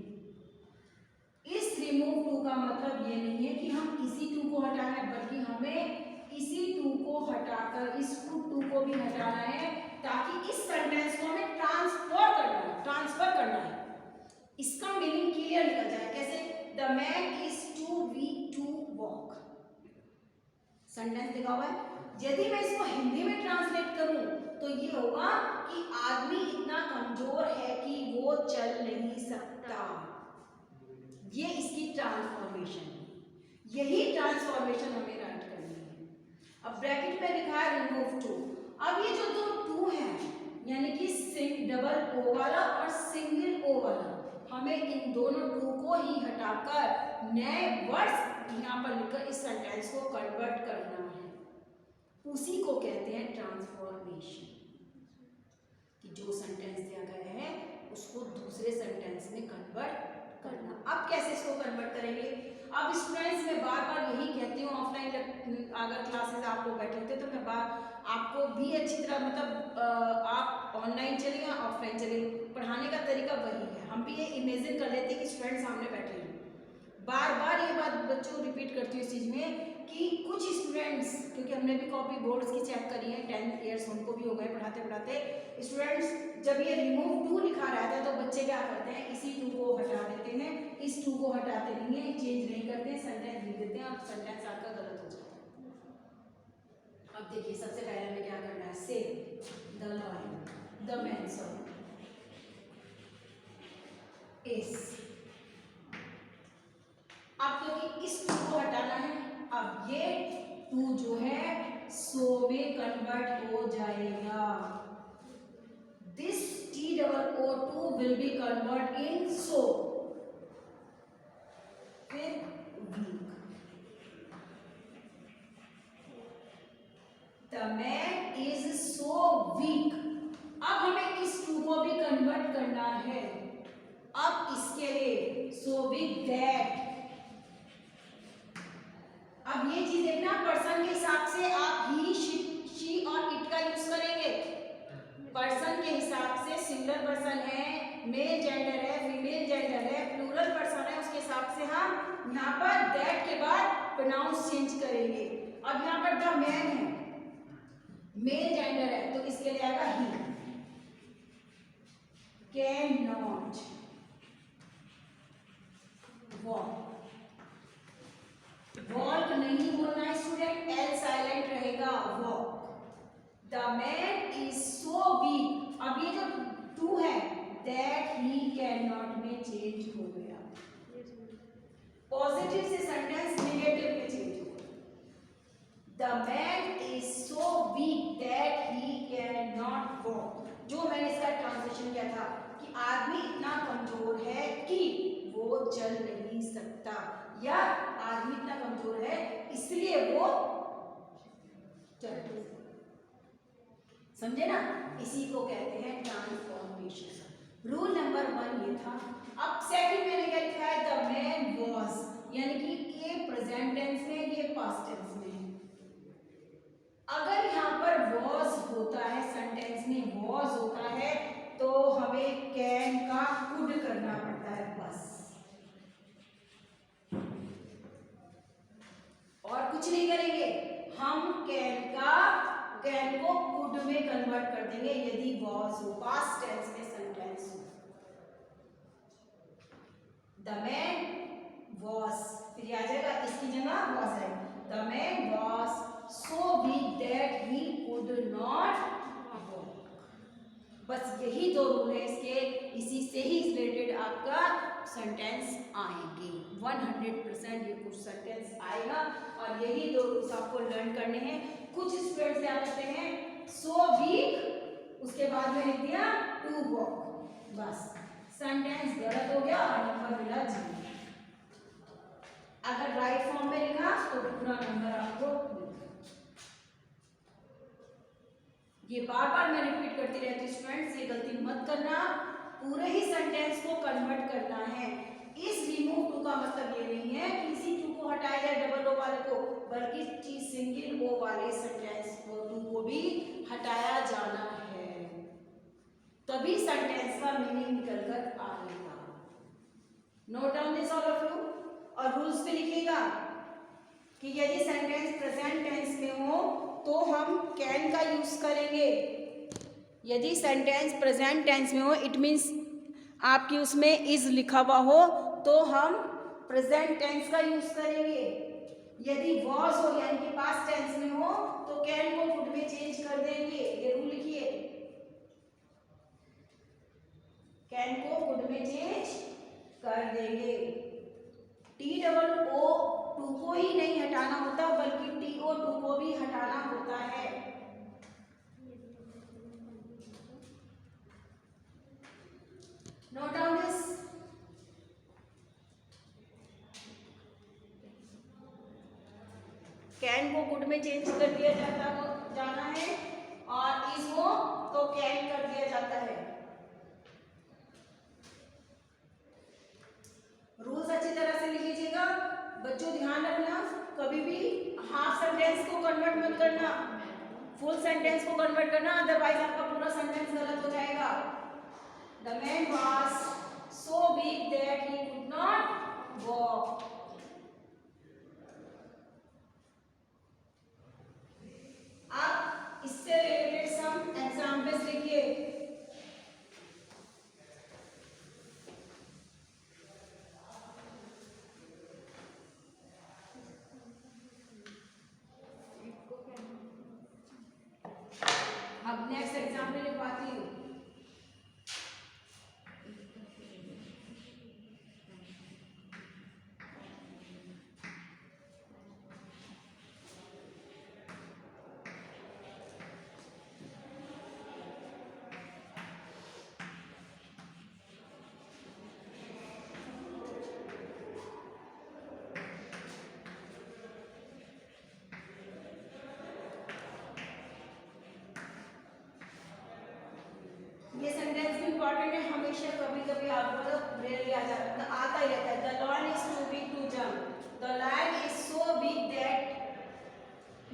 इस रिमूव टू का मतलब ये नहीं है कि हम इसी टू को हटाना है, बल्कि हमें इसी टू को हटाकर इस टू को भी हटाना है, ताकि इस सेंटेंस को हमें ट्रांसफर करना है। इसका मीनिंग क्लियर निकल जाए। कैसे? The man is too weak to walk, sentence लिखा हुआ है। यदि मैं इसको हिंदी में ट्रांसलेट करूं तो ये होगा कि आदमी इतना कमजोर है कि वो चल नहीं सकता। ये इसकी ट्रांसफॉर्मेशन है, यही ट्रांसफॉर्मेशन हमें राइट करनी है। अब ब्रैकेट में लिखा है रिमूव टू। अब ये जो दो टू है, यानी कि डबल ओ वाला और सिंगल ओ वाला, हमें इन दोनों टू को ही हटाकर नए वर्ड्स यहाँ पर लिखकर इस सेंटेंस को कन्वर्ट करना है। उसी को कहते हैं ट्रांसफॉर्मेशन, कि जो सेंटेंस दिया गया है उसको दूसरे सेंटेंस में कन्वर्ट करना। अब कैसे इसको कन्वर्ट करेंगे? अब स्टूडेंट्स मैं बार बार यही कहती हूँ, ऑफलाइन अगर क्लासेस आप लोग बैठे होते तो मैं आपको भी अच्छी तरह मतलब आप ऑनलाइन चले या ऑफलाइन चले, पढ़ाने का तरीका वही है। हम भी ये इमेजिन कर लेते हैं कि स्टूडेंट सामने बैठे हैं। बार बार ये बात बच्चों को रिपीट करती हूँ इस चीज़ में कि कुछ स्टूडेंट्स, क्योंकि हमने भी कॉपी बोर्ड्स की चेक करी है, 10 ईयर्स उनको भी हो गए पढ़ाते पढ़ाते। स्टूडेंट्स जब ये रिमूव टू लिखा रहता है तो बच्चे क्या करते हैं, इसी टू को हटा देते हैं, इस टू को हटाते नहीं है, चेंज नहीं करते हैं, सेंटेंस लिख देते हैं और सेंटेंस आपका गलत हो जाता है। अब देखिए सबसे पहले हमें क्या करना है, से द लॉयन, द मैन इस। अब क्योंकि इस टू को हटाना है, अब ये टू जो है सो में कन्वर्ट हो जाएगा। This T-O-O-2 will be convert in so, फिर weak। The man is so weak। अब हमें इस टू को भी कन्वर्ट करना है। अब इसके लिए so weak that। अब ये चीज देखना, पर्सन के हिसाब से आप ही, शी और इट का यूज करेंगे। पर्सन के हिसाब से सिंगुलर पर्सन है, मेल जेंडर है, फीमेल जेंडर है, प्लूरल पर्सन है, उसके हिसाब से हम यहाँ पर दैट के बाद प्रोनाउंस चेंज करेंगे। अब यहाँ पर द मैन है, मेल जेंडर है, तो इसके लिए आएगा ही। कैन नॉट वॉक, वॉक नहीं बोलना है स्टूडेंट, एल साइलेंट रहेगा, walk. The man is so weak, अब ये जो टू है दैट ही कैन नॉट में चेंज हो गया, पॉजिटिव से सेंटेंस नेगेटिव में चेंज हो गया। The man is so weak that he can not walk, जो मैंने इसका ट्रांसलेशन किया था कि आदमी इतना कमजोर है कि वो चल नहीं सकता, या आदमी इतना कमजोर है इसलिए वो चल नहीं सकता। समझे ना, इसी को कहते हैं ट्रांसफॉर्मेशन। रूल नंबर 1 ये था। अब सेकंड मैंने क्या लिखा है, द मैन वॉज, यानी कि ये प्रेजेंट टेंस में, ये पास्ट टेंस में है। अगर यहाँ पर वॉज होता है, सेंटेंस में वॉज होता है, तो हमें कैन का कुड करना पड़ता है बस, और कुछ नहीं करेंगे। हम कैन को कुड में कन्वर्ट कर देंगे यदि वॉज हो, पास्ट टेंस में सेंटेंस हो। द मैन वॉज, फिर आ जाएगा इसकी जगह वॉज है। The man was so weak that he could not walk. बस यही दो रूल है इसके, इसी से ही रिलेटेड आपका सेंटेंस आएंगे। 100% ये कुछ सेंटेंस आएगा, और यही दो रूल्स आपको लर्न करने हैं। कुछ स्टूडेंट्स क्या करते हैं, सो वीक, उसके बाद में लिख दिया टू वॉक, बस सेंटेंस गलत हो गया और नंबर मिला 0। अगर राइट फॉर्म में लिखा तो पूरा नंबर आपको मिलेगा। ये बार बार मैं रिपीट करती रहती हूँ स्टूडेंट्स, ये गलती मत करना, पूरे ही सेंटेंस को कन्वर्ट करना है। इस रिमूव टू का मतलब ये नहीं है कि इसी टू को हटाया जाए डबल ओ वाले को, बल्कि सिंगल ओ वाले सेंटेंस को टू को भी हटाया जाना है, तभी सेंटेंस का मीनिंग निकल कर आएगा। Note down this all of you, और रूल्स पे लिखिएगा कि यदि सेंटेंस प्रेजेंट टेंस में हो तो हम कैन का यूज करेंगे। यदि सेंटेंस प्रेजेंट टेंस में हो, इट मीन्स आपकी उसमें इज लिखा हुआ हो, तो हम प्रेजेंट टेंस का यूज करेंगे। यदि वॉज हो यानी कि पास्ट टेंस में हो तो कैन को कुड में चेंज कर देंगे। ये रूल लिखिए, कैन को कुड में चेंज कर देंगे। टी डबल ओ टू को ही नहीं हटाना होता, बल्कि टी ओ टू को भी हटाना होता है। Note down this. कैन को कुड में चेंज कर दिया जाना है, और इज हो तो कैन कर दिया जाता है। रूल्स अच्छी तरह से लिख लीजिएगा बच्चों, ध्यान रखना, कभी भी हाफ सेंटेंस को कन्वर्ट मत करना, फुल सेंटेंस को कन्वर्ट करना, अदरवाइज आपका पूरा सेंटेंस गलत हो जाएगा। The man was so weak that he could not walk. आप इससे रिलेटेड सम एग्जांपल्स लिखिए। अब नेक्स्ट एग्जांपल लिखवाती हूँ। ये सेंटेंस भी इंपॉर्टेंट है, हमेशा कभी कभी आपको मतलब रेयरली आ जाता है, आता ही रहता है। The lion is too big to jump, the lion is so big that,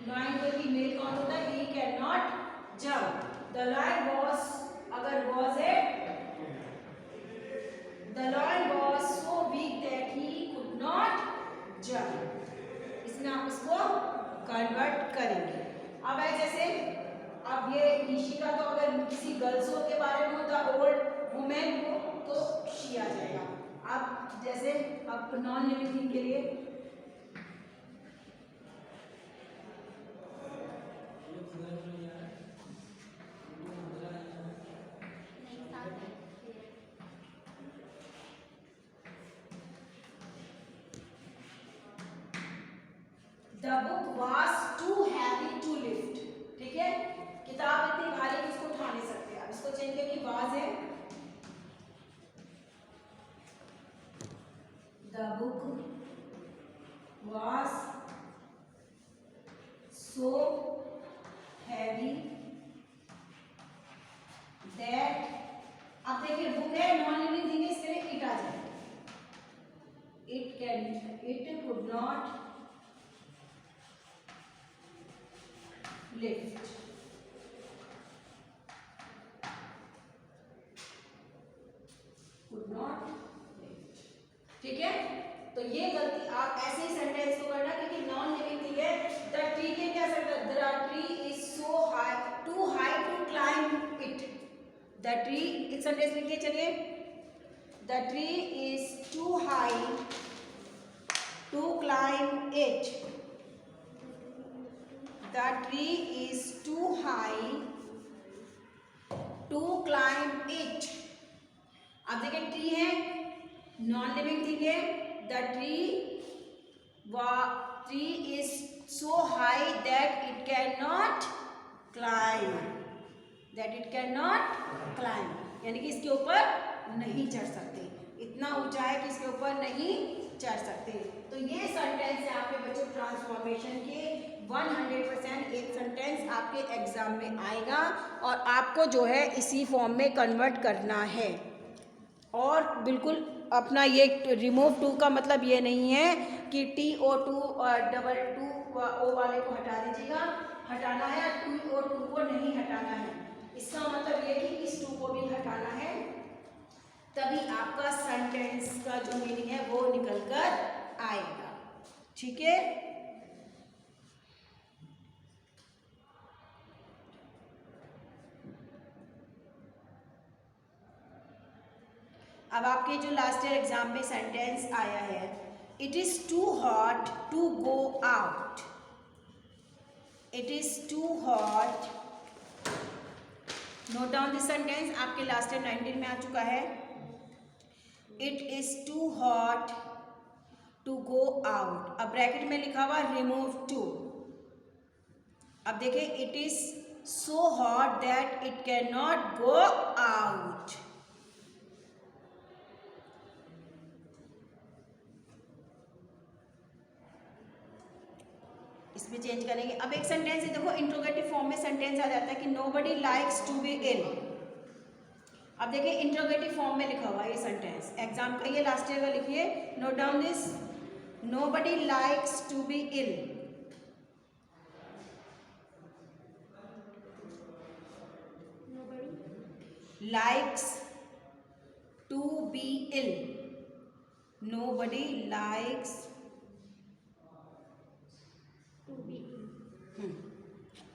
lion को भी मेल काउंट होता है, he can not jump. The lion was, अगर वॉज है, the lion was so big that he could not jump. में आप इसको convert करेंगे। अब है जैसे अब ये निशिका तो अगर किसी गर्ल्स के बारे में होता ओल्ड वुमेन हो तो शी आ जाएगा। अब जैसे अब नॉन लिविंग थिंग के लिए The book was too heavy to lift। ठीक है, किताब इतनी भारी कि इसको उठा नहीं सकते। अब इसको चेंज करके was है, The book was so heavy that, अब देखिए बुक है नॉन लिविंग थिंग है, इसके लिए इट आ जाए। it could not lift। could not lift। ठीक है, तो ये गलती आप ऐसे ही सेंटेंस को करना क्योंकि नॉन लिविंग थिंग है। द ट्री के क्या सकता, the tree is so high to climb it. The tree इस सेंटेंस लिखिए, चलिए the tree is too high to climb it. The tree is too high to climb it। अब देखिए tree है नॉन लिविंग थिंग है। The tree is so high that it cannot climb। यानी कि इसके ऊपर नहीं चढ़ सकते, इतना ऊंचा है कि इसके ऊपर नहीं चढ़ सकते। तो ये सेंटेंस है आपके बच्चों ट्रांसफॉर्मेशन के 100% एक सेंटेंस आपके एग्जाम में आएगा और आपको जो है इसी फॉर्म में कन्वर्ट करना है। और बिल्कुल अपना ये रिमूव टू का मतलब ये नहीं है कि TO2 और डबल टू ओ वाले को हटा दीजिएगा, हटाना है, 2O2 को नहीं हटाना है। इसका मतलब ये कि इस 2 को भी हटाना है, तभी आपका सेंटेंस का जो मीनिंग है वो निकल कर आएगा। ठीक है, अब आपके जो लास्ट ईयर एग्जाम में सेंटेंस आया है, it is too hot to go out. It is too hot, note down this sentence, आपके लास्ट ईयर 19 में आ चुका है। It is too hot to go out, अब ब्रैकेट में लिखा हुआ रिमूव टू। अब देखिए it is so hot that it can not go out. इसमें चेंज करेंगे। अब एक सेंटेंस है, देखो इंट्रोगेटिव फॉर्म में सेंटेंस आ जाता है कि nobody likes to be ill. अब देखिए इंट्रोगेटिव फॉर्म में लिखा हुआ है ये सेंटेंस, एग्जाम का ये लास्ट ईयर का लिखिए, note down this, nobody likes to be ill. Likes to be ill, nobody likes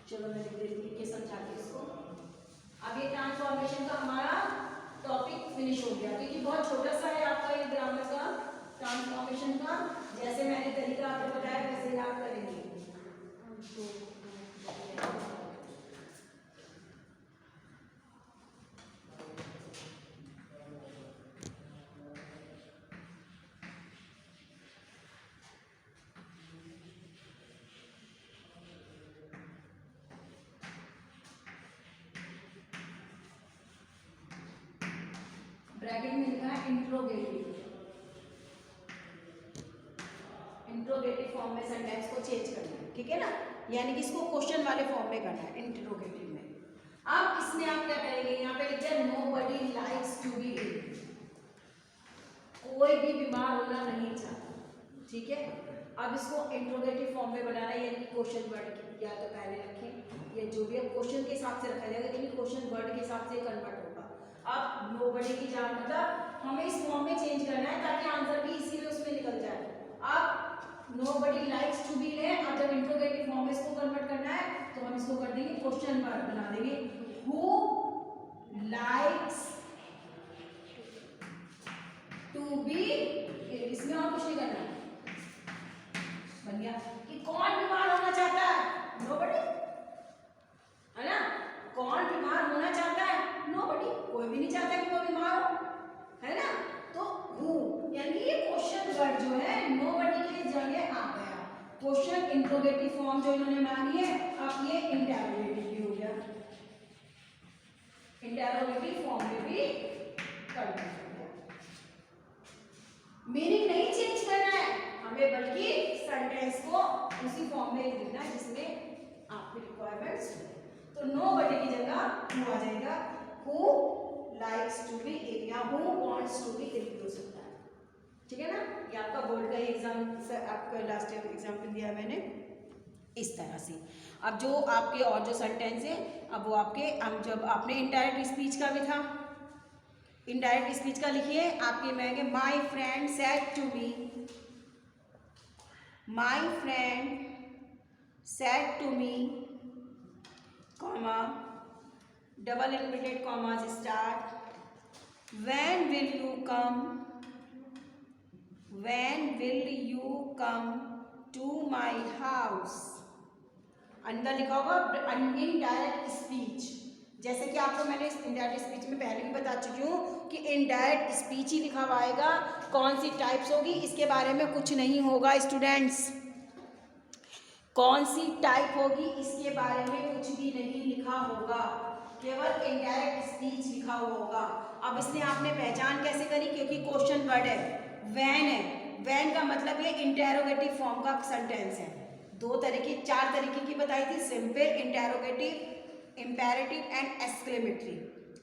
चलो मैं लिख के समझाती हूँ इसको। अब ये ट्रांसफॉर्मेशन का हमारा टॉपिक फिनिश हो गया क्योंकि बहुत छोटा सा है आपका ये ग्रामर का ट्रांसफॉर्मेशन का। जैसे मैंने तरीका आपको बताया वैसे आप करेंगे। ब्रैकेट में लिखा है इंट्रोगेटिव। इंट्रोगेटिव फॉर्म में सेंटेंस को चेंज करना है, ठीक है ना, यानी कि इसको क्वेश्चन वाले फॉर्म में करना है इंट्रोगेटिव में। अब इसमें आप क्या करेंगे, यहाँ पे लिख दिया nobody likes to be ill, कोई भी बीमार होना नहीं चाहता, ठीक है। अब इसको इंट्रोगेटिव फॉर्म में बनाना है, यानी क्वेश्चन वर्ड या तो पहले रखें या जो भी अब क्वेश्चन के हिसाब से रखा जाएगा, लेकिन क्वेश्चन वर्ड के हिसाब से कन्वर्ट होगा। अब नोबडी की जान मतलब हमें इस फॉर्म में चेंज करना है ताकि आंसर भी इसी में उसमें निकल जाए। अब nobody likes to be है। अब जब इंट्रोगेटिव फॉर्म में इसको कन्वर्ट करना है तो हम इसको कर देंगे क्वेश्चन वर्ड बना देंगे, who likes to be, इसमें और कुछ नहीं करना, बन गया कि कौन बीमार होना चाहता है, nobody, है ना, कौन बीमार होना चाहता है, nobody, कोई भी नहीं चाहता कि वो बीमार हो, है ना, तो who यानी ये क्वेश्चन वर्ड जो है nobody के जगह आ गया। क्वेश्चन इंट्रोगेटिव फॉर्म जो इन्होंने मांगी है, अब ये इंटरोगेटिव भी हो गया, इंटरोगेटिव फॉर्म में भी कन्वर्ट हो गया। मीनिंग नहीं चेंज करना है हमें, बल्कि सेंटेंस को उसी फॉर्म में लिखना है जिसमें आपकी रिक्वायरमेंट्स है। तो नोबडी की जगह हु आ जाएगा, हु लाइक्स टू बी या who wants to be it हो सकता है, ठीक है ना। ये आपका बोर्ड का ही एग्जाम, आपका लास्ट ईयर एग्जाम्पल दिया मैंने इस तरह से। अब जो आपके और जो सेंटेंस है, अब वो आपके, हम जब आपने इनडायरेक्ट स्पीच का भी था, इनडायरेक्ट स्पीच का लिखिए आपके में, my friend said to me, my friend said to me, comma, double inverted commas start, when will you come, when will you come to my house, अंदर लिखा होगा इनडायरेक्ट स्पीच। जैसे कि आपको मैंने इस इनडायरेक्ट स्पीच में पहले भी बता चुकी हूँ कि इनडायरेक्ट स्पीच ही लिखा हुआ आएगा, कौन सी टाइप्स होगी इसके बारे में कुछ नहीं होगा स्टूडेंट्स, कौन सी टाइप होगी इसके बारे में कुछ भी नहीं लिखा होगा, केवल इनडायरेक्ट स्पीच लिखा हुआ होगा। अब इसने आपने पहचान कैसे करी, क्योंकि क्वेश्चन वर्ड है, वैन है, वैन का मतलब ये इंटेरोगेटिव फॉर्म का सेंटेंस है। दो तरीके, चार तरीके की बताई थी, simple, interrogative, imperative and exclamatory.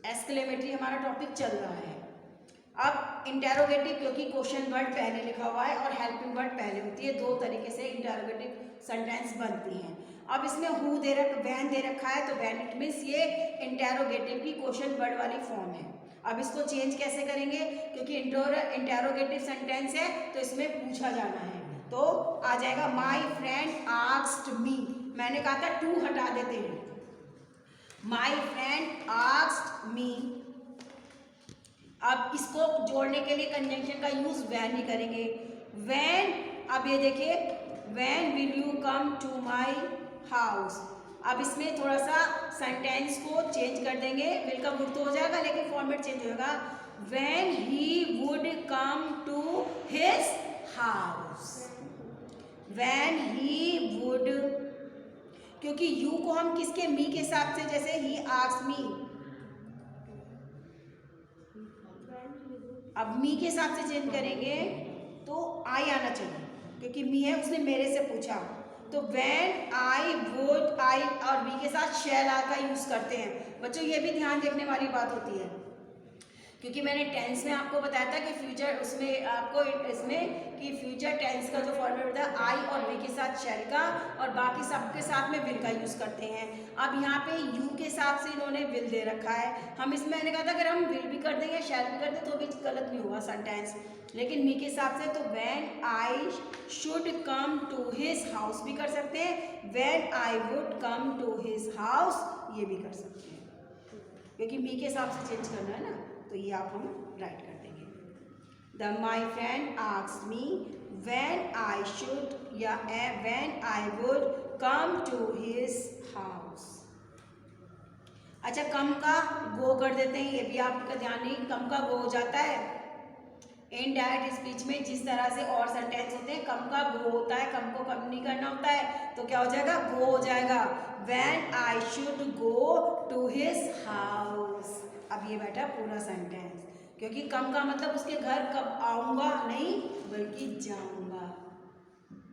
Exclamatory हमारा टॉपिक चल रहा है। अब इंटेरोगेटिव क्योंकि क्वेश्चन वर्ड पहले लिखा हुआ है और हेल्पिंग वर्ड पहले होती है, दो तरीके से इंटेरोगेटिव सेंटेंस बनती हैं। अब इसमें हु दे वैन दे रखा है, तो वैन इट मीन्स ये इंटेरोगेटिव की क्वेश्चन वर्ड वाली फॉर्म है। अब इसको चेंज कैसे करेंगे, क्योंकि इंटेरोगेटिव सेंटेंस है तो इसमें पूछा जाना है, तो आ जाएगा माई फ्रेंड आस्क्ड मी, मैंने कहा था टू हटा देते हैं, माई फ्रेंड आस्क्ड मी। अब इसको जोड़ने के लिए कंजंक्शन का यूज वैन ही करेंगे, वैन, अब ये देखिए, when will you come to my house. अब इसमें थोड़ा सा सेंटेंस को चेंज कर देंगे, विल का वुड तो हो जाएगा लेकिन फॉर्मेट चेंज होगा, when he would come to his house, when he would, क्योंकि यू को हम किसके, मी के हिसाब से, जैसे ही आस्क्ड मी, अब मी के हिसाब से चेंज करेंगे तो आई आना चाहिए, क्योंकि मी है, उसने मेरे से पूछा, तो व्हेन आई वुड, आई और वी के साथ शैल आर का यूज करते हैं। बच्चों ये भी ध्यान देखने वाली बात होती है, क्योंकि मैंने टेंस में आपको बताया था कि फ्यूचर, उसमें आपको इसमें कि फ्यूचर टेंस का जो फॉर्मेट होता है आई और वी के साथ शैल का, और बाकी सबके साथ में विल का यूज करते हैं। अब यहाँ पे यू के हिसाब से इन्होंने विल दे रखा है, हम इसमें मैंने कहा था अगर हम विल भी कर देंगे शैल भी कर दें तो भी गलत नहीं होगा सेंटेंस, लेकिन मी के हिसाब से तो when I should come to his house भी कर सकते हैं, when I would come to his house ये भी कर सकते हैं, क्योंकि मी के हिसाब से चेंज करना है ना, तो ये आप हम राइट कर देंगे। The my friend asked me when I should या when I would come to his house. अच्छा, कम का गो कर देते हैं, ये भी आपका ध्यान नहीं, कम का गो हो जाता है इनडायरेक्ट स्पीच में, जिस तरह से और सेंटेंस होते हैं कम का गो होता है, कम को कम नहीं करना होता है, तो क्या हो जाएगा, गो हो जाएगा, when I should go to his house. अब ये बैठा पूरा सेंटेंस, क्योंकि कम का मतलब उसके घर कब आऊँगा नहीं बल्कि जाऊँगा,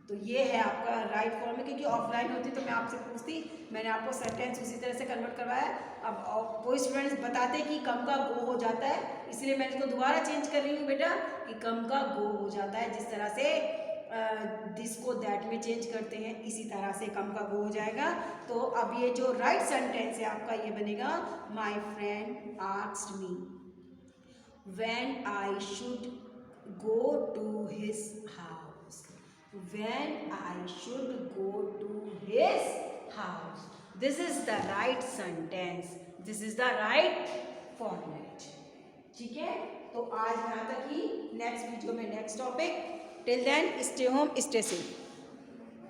तो ये है आपका राइट फॉर्म में, क्योंकि ऑफलाइन होती तो मैं आपसे पूछती, मैंने आपको सेंटेंस उसी तरह से कन्वर्ट करवाया। अब कोई स्टूडेंट्स बताते कि कम का गो हो जाता है, इसलिए मैं इसको दोबारा चेंज कर रही हूँ बेटा कि कम का गो हो जाता है, जिस तरह से दिस को दैट में चेंज करते हैं इसी तरह से कम का गो हो जाएगा। तो अब ये जो राइट सेंटेंस है आपका ये बनेगा, my friend asked me when I should go to his house, when I should go to his house. This is the right sentence. This is the right format. ठीक है, तो आज यहाँ तक ही. नेक्स्ट वीडियो में next topic. Till then stay home, stay safe.